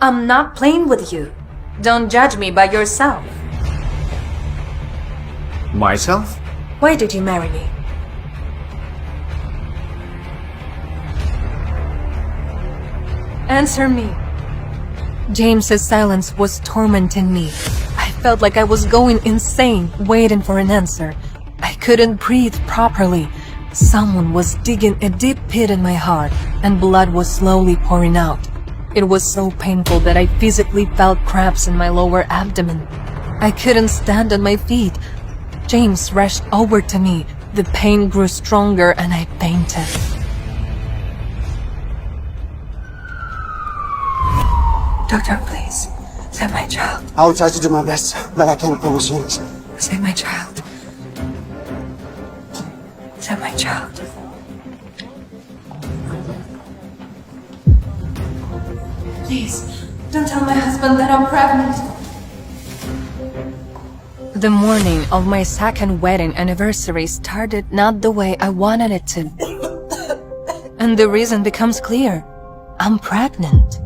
I'm not playing with you. Don't judge me by yourself. Myself? Why did you marry me? Answer me. James's silence was tormenting me. I felt like I was going insane, waiting for an answer. I couldn't breathe properly. Someone was digging a deep pit in my heart, and blood was slowly pouring out. It was so painful that I physically felt cramps in my lower abdomen. I couldn't stand on my feet. James rushed over to me. The pain grew stronger and I fainted. Doctor, please, save my child. I'll try to do my best, but I can't promise you. Save my child. Save my child. Please, don't tell my husband that I'm pregnant. The morning of my second wedding anniversary started not the way I wanted it to. And the reason becomes clear. I'm pregnant.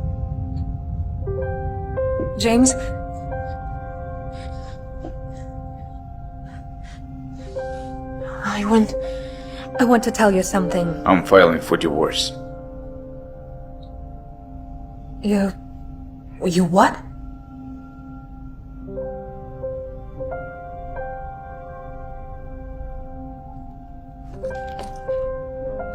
James? I want to tell you something. I'm filing for divorce. You what?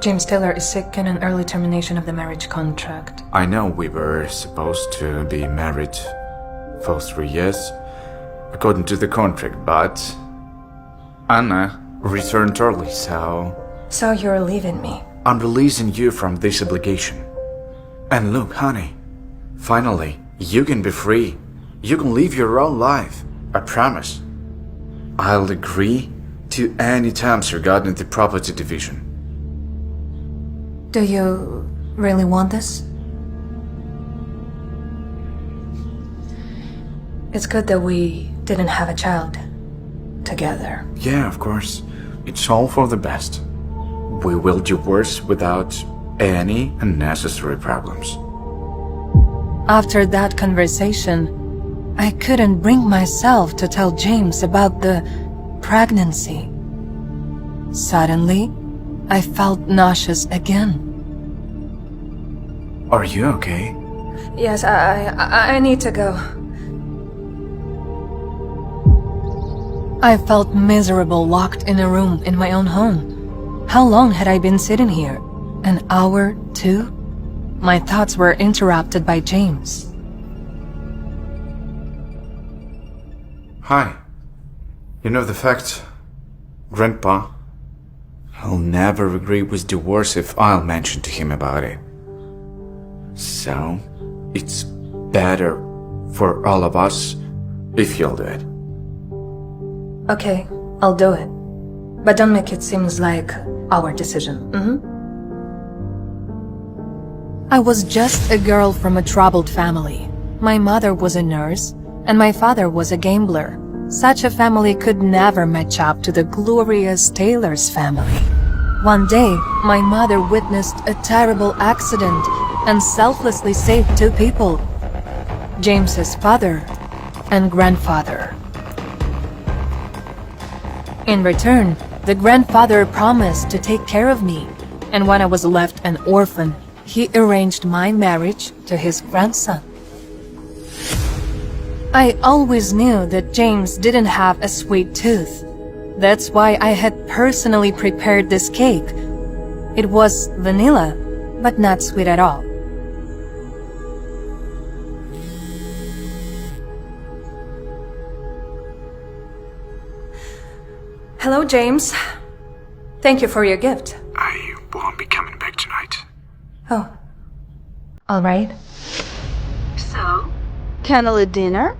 James Taylor is sick and an early termination of the marriage contract. I know we were supposed to be married for 3 years, according to the contract, but Anna returned early, so So you're leaving me? I'm releasing you from this obligation. And look, honey, finally, you can be free. You can live your own life. I promise. I'll agree to any terms regarding the property division. Do you really want this? It's good that we didn't have a child together. Yeah, of course. It's all for the best. We will divorce without any unnecessary problems. After that conversation, I couldn't bring myself to tell James about the pregnancy. Suddenly, I felt nauseous again. Are you okay? Yes, I need to go. I felt miserable locked in a room in my own home. How long had I been sitting here? An hour, 2? My thoughts were interrupted by James. Hi. You know the fact, Grandpa, he'll never agree with divorce if I'll mention to him about it. So, it's better for all of us if you'll do it. Okay, I'll do it. But don't make it seem like our decision. I was just a girl from a troubled family. My mother was a nurse, and my father was a gambler. Such a family could never match up to the glorious Taylor's family. One day, my mother witnessed a terrible accident and selflessly saved 2 people, James's father and grandfather. In return, the grandfather promised to take care of me, and when I was left an orphan, he arranged my marriage to his grandson. I always knew that James didn't have a sweet tooth. That's why I had personally prepared this cake. It was vanilla, but not sweet at all. Hello, James. Thank you for your gift. I won't be coming back tonight. Oh. All right. So, candlelit dinner?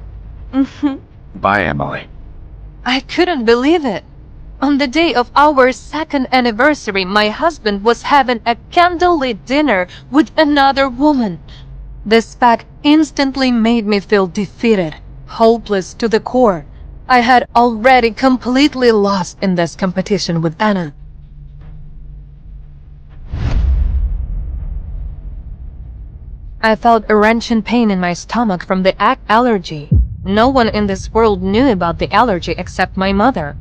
Bye, Emily. I couldn't believe it. On the day of our second anniversary, my husband was having a candlelit dinner with another woman. This fact instantly made me feel defeated, hopeless to the core. I had already completely lost in this competition with Anna. I felt a wrenching pain in my stomach from the allergy. No one in this world knew about the allergy except my mother.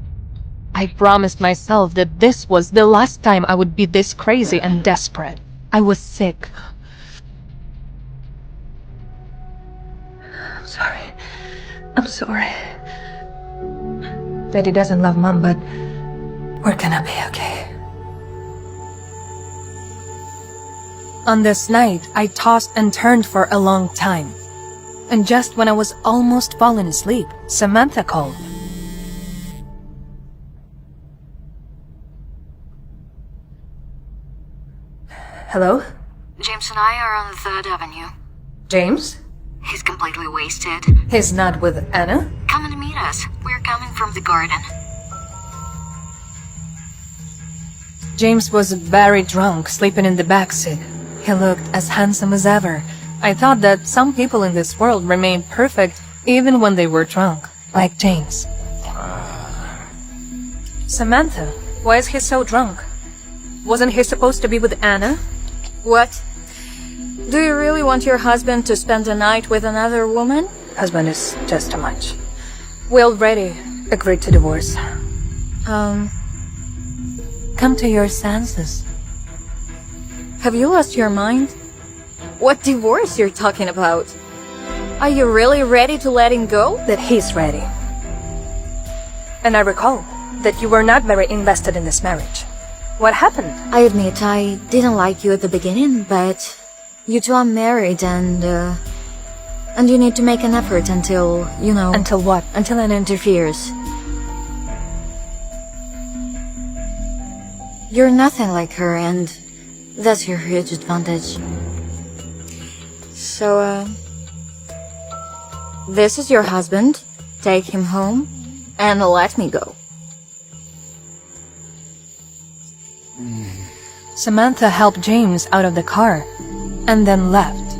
I promised myself that this was the last time I would be this crazy and desperate. I was sick. I'm sorry. Daddy doesn't love Mom, but we're gonna be okay. On this night, I tossed and turned for a long time. And just when I was almost falling asleep, Samantha called. Hello? James and I are on 3rd Avenue. James? He's completely wasted. He's not with Anna? Come and meet us. We're coming from the garden. James was very drunk, sleeping in the backseat. He looked as handsome as ever. I thought that some people in this world remained perfect even when they were drunk, like James. Samantha, why is he so drunk? Wasn't he supposed to be with Anna? What? Do you really want your husband to spend the night with another woman? Husband is just too much. We already agreed to divorce. Come to your senses. Have you lost your mind? What divorce you're talking about? Are you really ready to let him go? That he's ready. And I recall that you were not very invested in this marriage. What happened? I admit I didn't like you at the beginning, but you two are married and you need to make an effort until, you know... Until what? Until Anna interferes. You're nothing like her, and that's your huge advantage. So, this is your husband. Take him home and let me go. Samantha helped James out of the car and then left.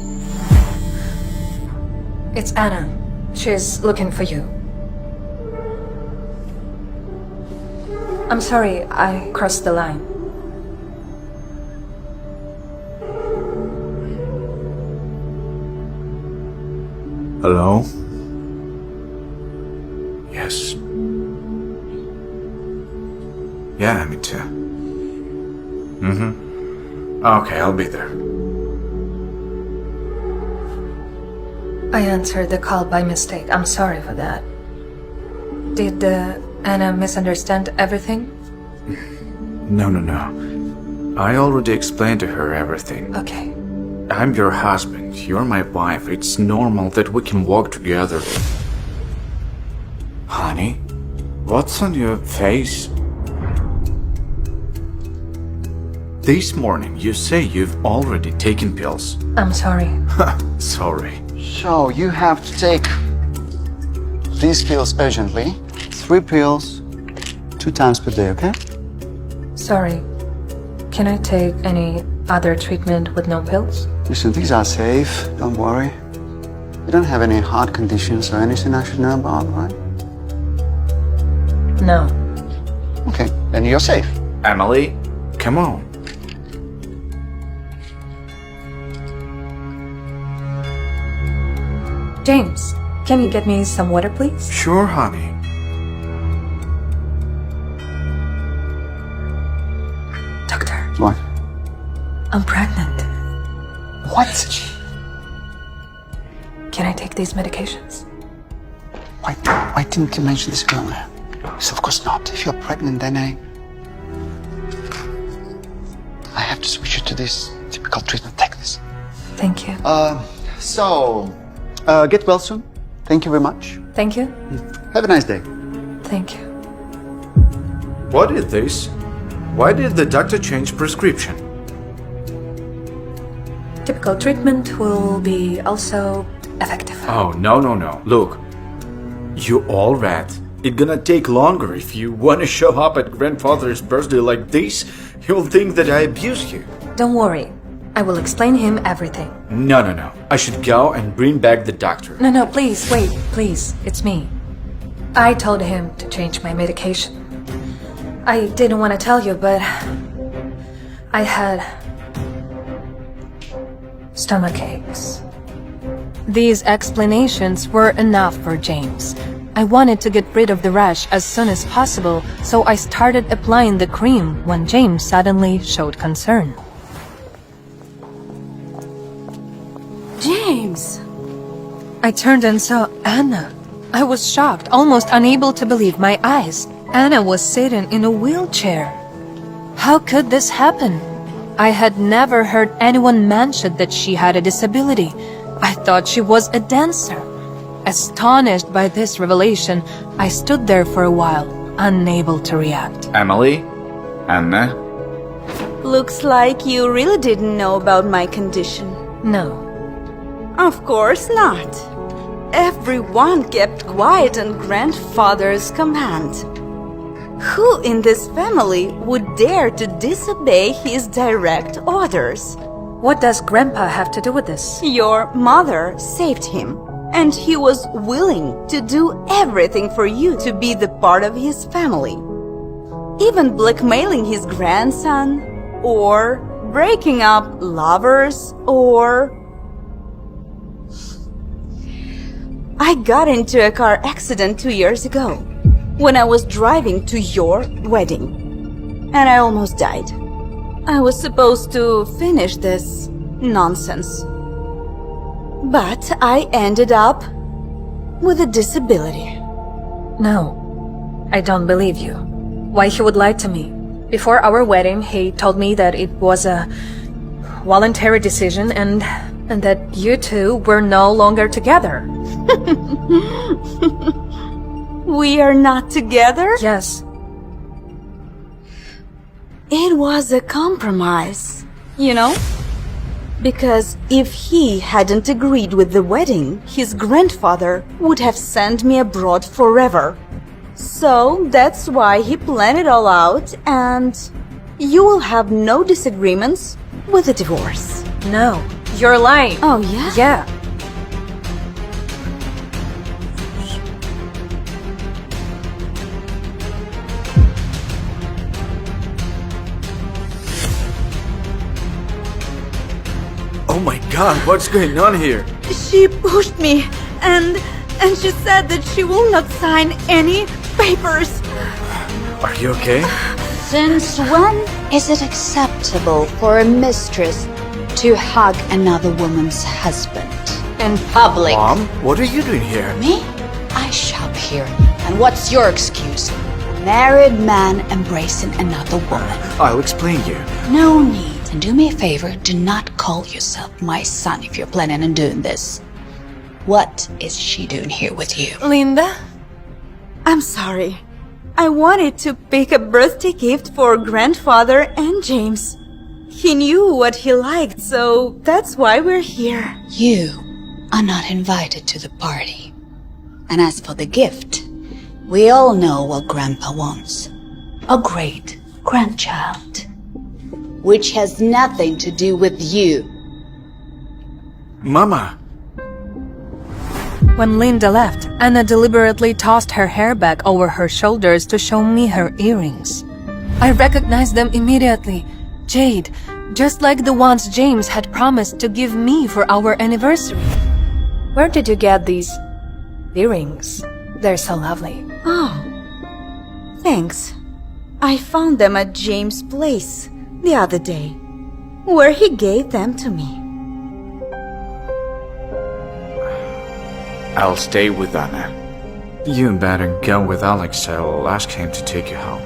It's Anna. She's looking for you. I'm sorry, I crossed the line. Hello? Yes. Yeah, me too. Okay, I'll be there. I answered the call by mistake. I'm sorry for that. Did Anna misunderstand everything? No. I already explained to her everything. Okay. I'm your husband, you're my wife. It's normal that we can walk together. Honey, what's on your face? This morning you say you've already taken pills. I'm sorry. Sorry. So you have to take these pills urgently. 3 pills, 2 times per day, okay? Sorry. Can I take any other treatment with no pills? Listen, these are safe. Don't worry. You don't have any heart conditions or anything I should know about, right? No. Okay, then you're safe. Emily, come on. James, can you get me some water, please? Sure, honey. Doctor, What? I'm pregnant. What? Can I take these medications? Why didn't you mention this earlier? Yes, of course not. If you're pregnant, then I have to switch you to this typical treatment. Take this. Thank you. Get well soon. Thank you very much. Thank you. Have a nice day. Thank you. What is this? Why did the doctor change prescription? Typical treatment will be also effective. Oh, no. Look, you all rat. It's gonna take longer. If you wanna show up at grandfather's birthday like this, he'll think that I abuse you. Don't worry. I will explain him everything. No. I should go and bring back the doctor. No, please, wait, please. It's me. I told him to change my medication. I didn't want to tell you, but I had stomach aches. These explanations were enough for James. I wanted to get rid of the rash as soon as possible, so I started applying the cream when James suddenly showed concern. James! I turned and saw Anna. I was shocked, almost unable to believe my eyes. Anna was sitting in a wheelchair. How could this happen? I had never heard anyone mention that she had a disability. I thought she was a dancer. Astonished by this revelation, I stood there for a while, unable to react. Emily? Anna? Looks like you really didn't know about my condition. No. Of course not. Everyone kept quiet on grandfather's command. Who in this family would dare to disobey his direct orders? What does Grandpa have to do with this? Your mother saved him, and he was willing to do everything for you to be the part of his family. Even blackmailing his grandson, or breaking up lovers, or... I got into a car accident 2 years ago, when I was driving to your wedding, and I almost died. I was supposed to finish this nonsense, but I ended up with a disability. No, I don't believe you. Why he would lie to me? Before our wedding, he told me that it was a voluntary decision and that you two were no longer together. We are not together? Yes. It was a compromise, you know? Because if he hadn't agreed with the wedding, his grandfather would have sent me abroad forever. So that's why he planned it all out, and you will have no disagreements with the divorce. No, you're lying. Oh, yeah? Yeah. Oh my god, what's going on here? She pushed me, and she said that she will not sign any papers. Are you okay? Since when is it acceptable for a mistress to hug another woman's husband? In public. Mom, what are you doing here? Me? I shop here. And what's your excuse? Married man embracing another woman. I'll explain you. No need. And do me a favor, do not call yourself my son if you're planning on doing this. What is she doing here with you? Linda? I'm sorry. I wanted to pick a birthday gift for grandfather and James. He knew what he liked, so that's why we're here. You are not invited to the party. And as for the gift, we all know what Grandpa wants. A great grandchild. Which has nothing to do with you. Mama! When Linda left, Anna deliberately tossed her hair back over her shoulders to show me her earrings. I recognized them immediately. Jade, just like the ones James had promised to give me for our anniversary. Where did you get these earrings? They're so lovely. Oh, thanks. I found them at James' place the other day, where he gave them to me. I'll stay with Anna. You better go with Alex. I'll ask him to take you home.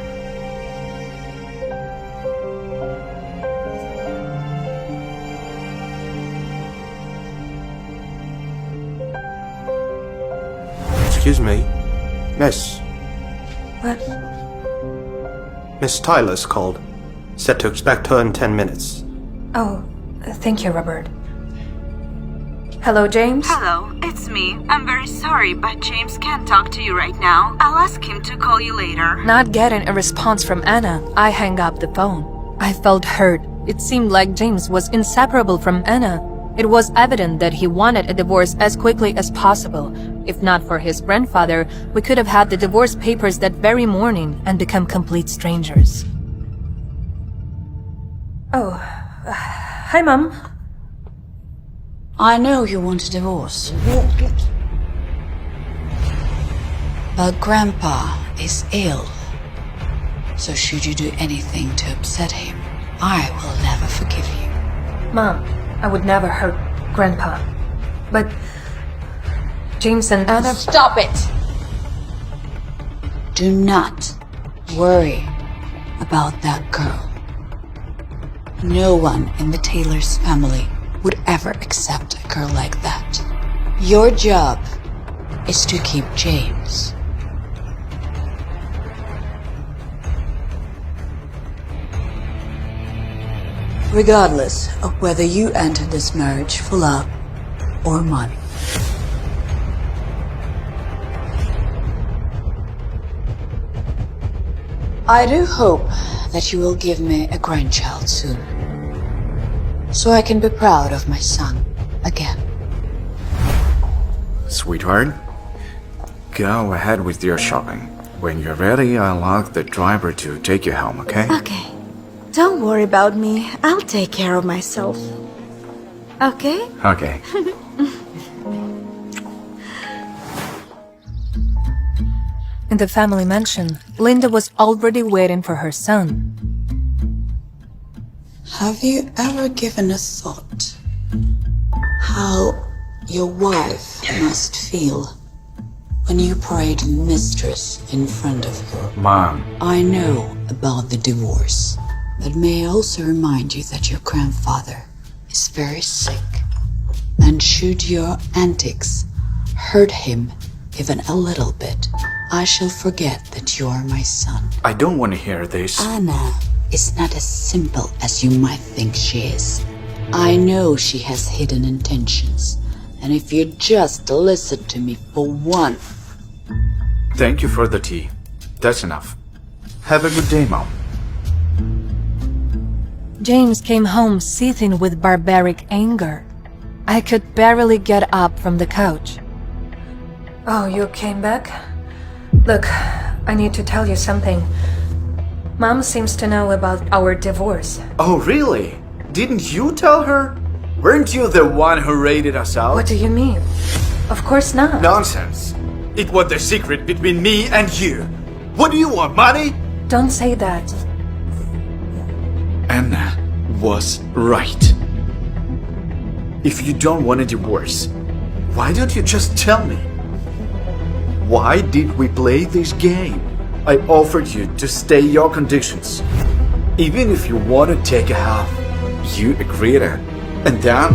Excuse me. Miss. What? Miss Tyler's called. Said to expect her in 10 minutes. Oh, thank you, Robert. Hello, James? Hello, it's me. I'm very sorry, but James can't talk to you right now. I'll ask him to call you later. Not getting a response from Anna, I hang up the phone. I felt hurt. It seemed like James was inseparable from Anna. It was evident that he wanted a divorce as quickly as possible. If not for his grandfather, we could have had the divorce papers that very morning and become complete strangers. Oh, hi, Mom. I know you want a divorce. But Grandpa is ill. So should you do anything to upset him, I will never forgive you. Mom, I would never hurt Grandpa. But James and Anna... Stop it! Do not worry about that girl. No one in the Taylor's family would ever accept a girl like that. Your job is to keep James. Regardless of whether you enter this marriage for love or money. I do hope that you will give me a grandchild soon, so I can be proud of my son again. Sweetheart, go ahead with your shopping. When you're ready, I'll ask the driver to take you home, okay? Okay. Don't worry about me. I'll take care of myself. Okay? Okay. In the family mansion, Linda was already waiting for her son. Have you ever given a thought how your wife must feel when you parade mistress in front of her? Mom, I know about the divorce, but may I also remind you that your grandfather is very sick, and should your antics hurt him even a little bit, I shall forget that you are my son. I don't want to hear this. Anna is not as simple as you might think she is. I know she has hidden intentions, and if you just listen to me for once... Thank you for the tea. That's enough. Have a good day, Mom. James came home seething with barbaric anger. I could barely get up from the couch. Oh, you came back? Look, I need to tell you something. Mom seems to know about our divorce. Oh, really? Didn't you tell her? Weren't you the one who raided us out? What do you mean? Of course not. Nonsense. It was the secret between me and you. What do you want, money? Don't say that. Anna was right. If you don't want a divorce, why don't you just tell me? Why did we play this game? I offered you to stay your conditions. Even if you want to take a half, you agreed it. And then,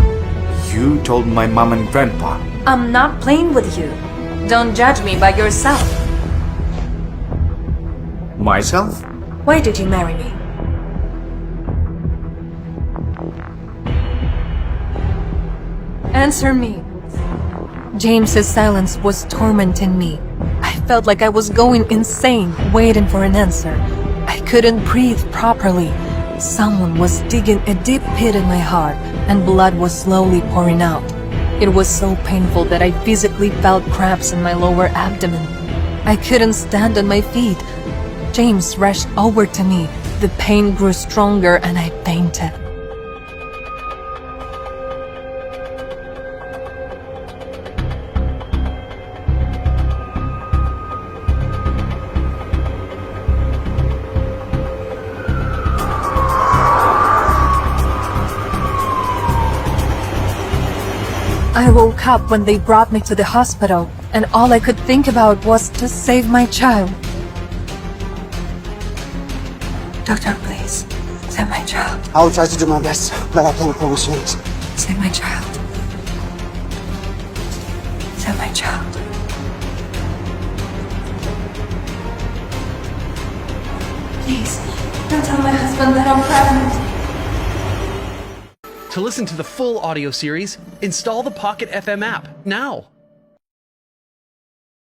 you told my mom and grandpa. I'm not playing with you. Don't judge me by yourself. Myself? Why did you marry me? Answer me. James's silence was tormenting me. I felt like I was going insane, waiting for an answer. I couldn't breathe properly. Someone was digging a deep pit in my heart, and blood was slowly pouring out. It was so painful that I physically felt cramps in my lower abdomen. I couldn't stand on my feet. James rushed over to me. The pain grew stronger and I fainted. I woke up when they brought me to the hospital, and all I could think about was to save my child. Doctor, please, save my child. I'll try to do my best, but I can't promise you anything. Save my child. Save my child. Please, don't tell my husband that I'm pregnant. To listen to the full audio series, install the Pocket FM app now.